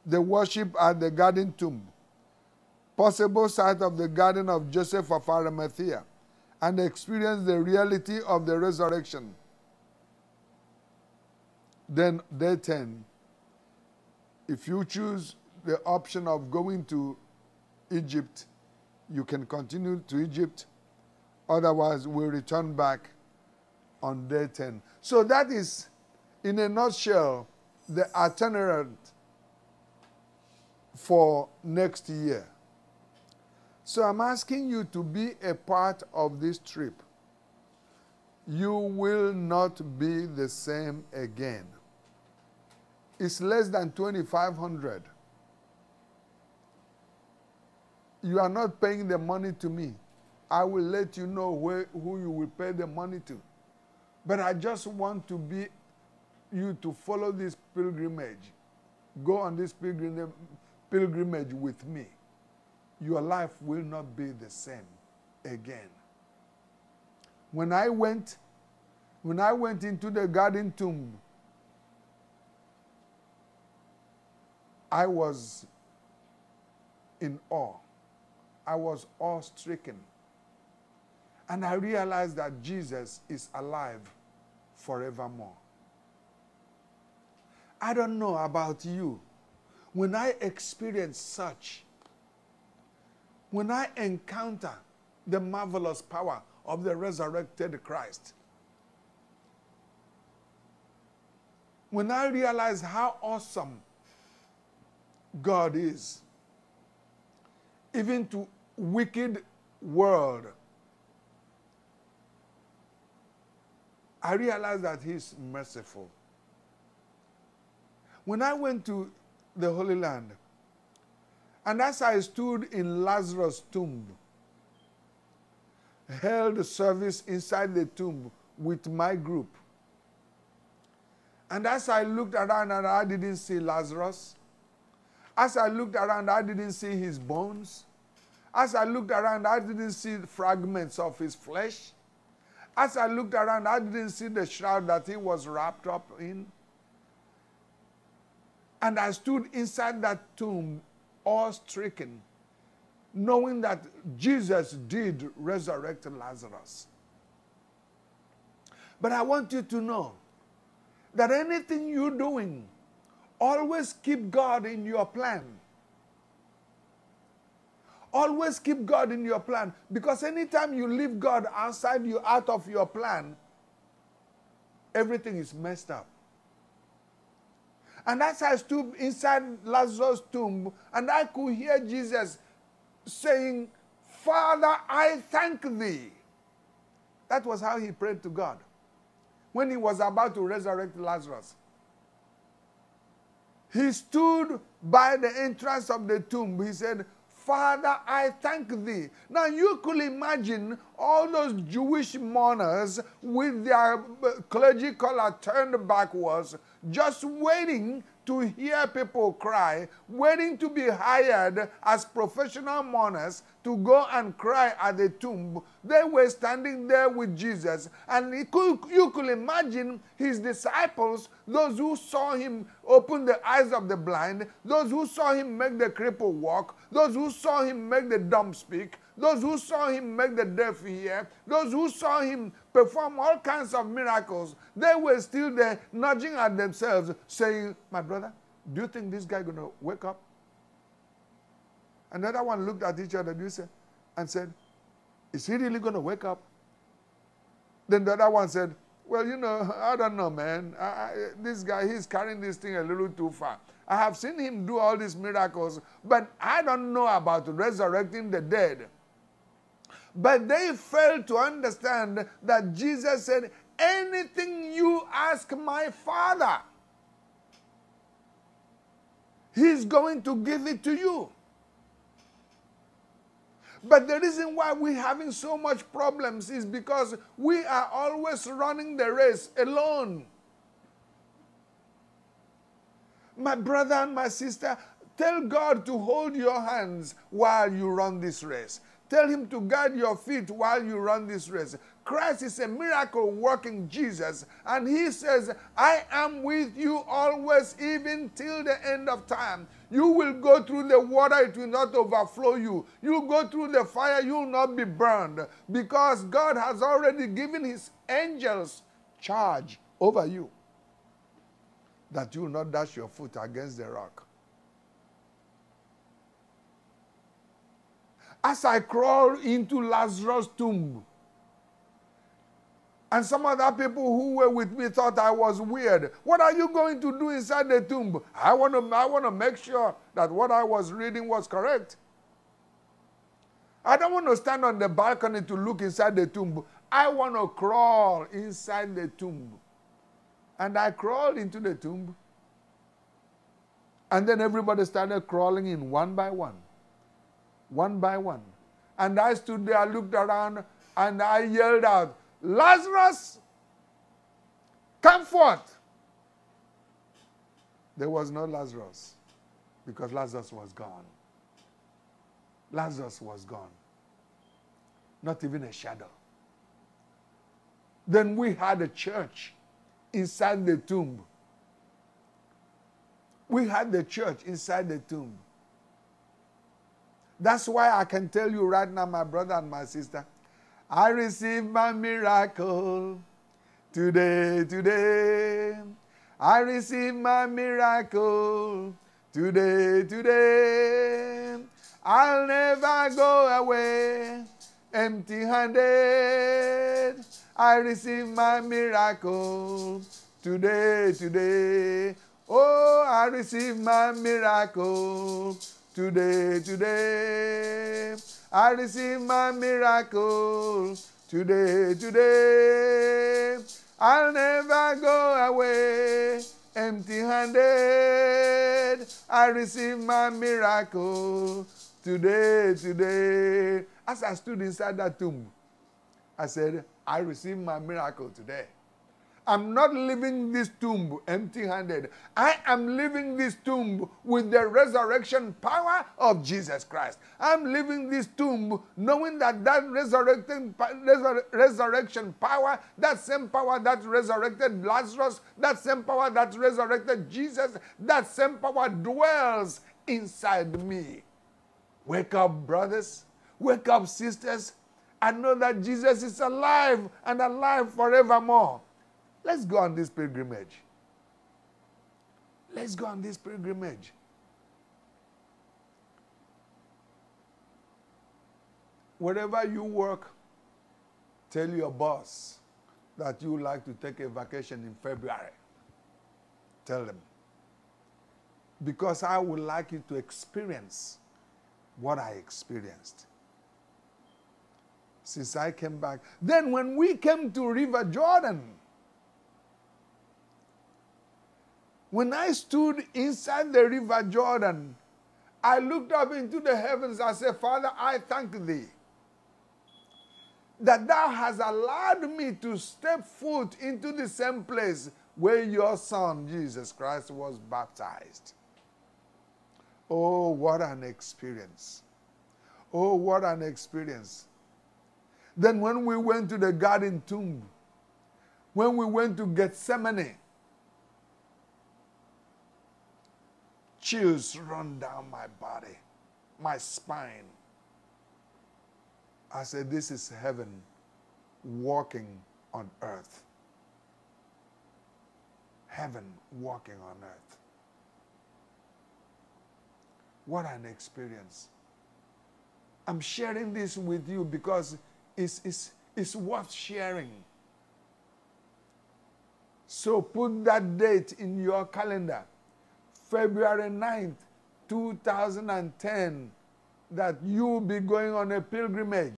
the worship at the garden tomb, possible site of the garden of Joseph of Arimathea, and experience the reality of the resurrection. Then day 10, if you choose the option of going to Egypt, you can continue to Egypt. Otherwise, we'll return back on day 10. So that is, in a nutshell, the itinerary for next year. So I'm asking you to be a part of this trip. You will not be the same again. It's less than 2,500. You are not paying the money to me. I will let you know who you will pay the money to. But I just want to be you to follow this pilgrimage. Go on this pilgrimage with me. Your life will not be the same again. When I went into the garden tomb, I was in awe. I was awe-stricken. And I realized that Jesus is alive forevermore. I don't know about you. When I experience such, when I encounter the marvelous power of the resurrected Christ, when I realize how awesome God is, even to wicked world, I realize that He's merciful. When I went to the Holy Land, and as I stood in Lazarus' tomb, held service inside the tomb with my group, and as I looked around and I didn't see Lazarus, as I looked around I didn't see his bones, as I looked around I didn't see fragments of his flesh, as I looked around I didn't see the shroud that he was wrapped up in. And I stood inside that tomb, awe-stricken, knowing that Jesus did resurrect Lazarus. But I want you to know that anything you're doing, always keep God in your plan. Always keep God in your plan. Because anytime you leave God out of your plan, everything is messed up. And as I stood inside Lazarus' tomb, and I could hear Jesus saying, "Father, I thank thee." That was how he prayed to God when he was about to resurrect Lazarus. He stood by the entrance of the tomb. He said, "Father, I thank thee." Now you could imagine all those Jewish mourners with their clergy collar turned backwards, just waiting to hear people cry, waiting to be hired as professional mourners to go and cry at the tomb. They were standing there with Jesus, and you could imagine his disciples, those who saw him open the eyes of the blind, those who saw him make the cripple walk, those who saw him make the dumb speak, those who saw him make the deaf hear, those who saw him perform all kinds of miracles. They were still there nudging at themselves, saying, "My brother, do you think this guy going to wake up?" Another one looked at each other and said, "Is he really going to wake up?" Then the other one said, "Well, I don't know, man. This guy, he's carrying this thing a little too far. I have seen him do all these miracles, but I don't know about resurrecting the dead." But they failed to understand that Jesus said, "Anything you ask my Father, He's going to give it to you." But the reason why we're having so much problems is because we are always running the race alone. My brother and my sister, tell God to hold your hands while you run this race. Tell him to guide your feet while you run this race. Christ is a miracle working Jesus. And he says, I am with you always, even till the end of time. You will go through the water, it will not overflow you. You go through the fire, you will not be burned. Because God has already given his angels charge over you, that you will not dash your foot against the rock. As I crawled into Lazarus' tomb, and some other people who were with me thought I was weird. What are you going to do inside the tomb? I want to make sure that what I was reading was correct. I don't want to stand on the balcony to look inside the tomb. I want to crawl inside the tomb. And I crawled into the tomb. And then everybody started crawling in one by one. One by one. And I stood there, I looked around, and I yelled out, Lazarus, come forth. There was no Lazarus, because Lazarus was gone. Lazarus was gone. Not even a shadow. Then we had a church inside the tomb. We had the church inside the tomb. That's why I can tell you right now, my brother and my sister, I received my miracle today, today. I received my miracle today, today. I'll never go away empty-handed. I received my miracle today, today. Oh, I received my miracle today, today. I receive my miracle today, today. I'll never go away empty-handed. I receive my miracle today, today. As I stood inside that tomb, I said, I received my miracle today. I'm not leaving this tomb empty-handed. I am leaving this tomb with the resurrection power of Jesus Christ. I'm leaving this tomb knowing that resurrection power, that same power that resurrected Lazarus, that same power that resurrected Jesus, that same power dwells inside me. Wake up, brothers. Wake up, sisters. I know that Jesus is alive and alive forevermore. Let's go on this pilgrimage. Let's go on this pilgrimage. Wherever you work, tell your boss that you would like to take a vacation in February. Tell them. Because I would like you to experience what I experienced since I came back. Then when we came to River Jordan, when I stood inside the River Jordan, I looked up into the heavens. I said, Father, I thank thee that thou hast allowed me to step foot into the same place where your Son, Jesus Christ, was baptized. Oh, what an experience. Oh, what an experience. Then when we went to the garden tomb, when we went to Gethsemane, chills run down my body, my spine. I said, this is heaven walking on earth. Heaven walking on earth. What an experience. I'm sharing this with you because it's worth sharing. So put that date in your calendar. February 9th, 2010, that you will be going on a pilgrimage.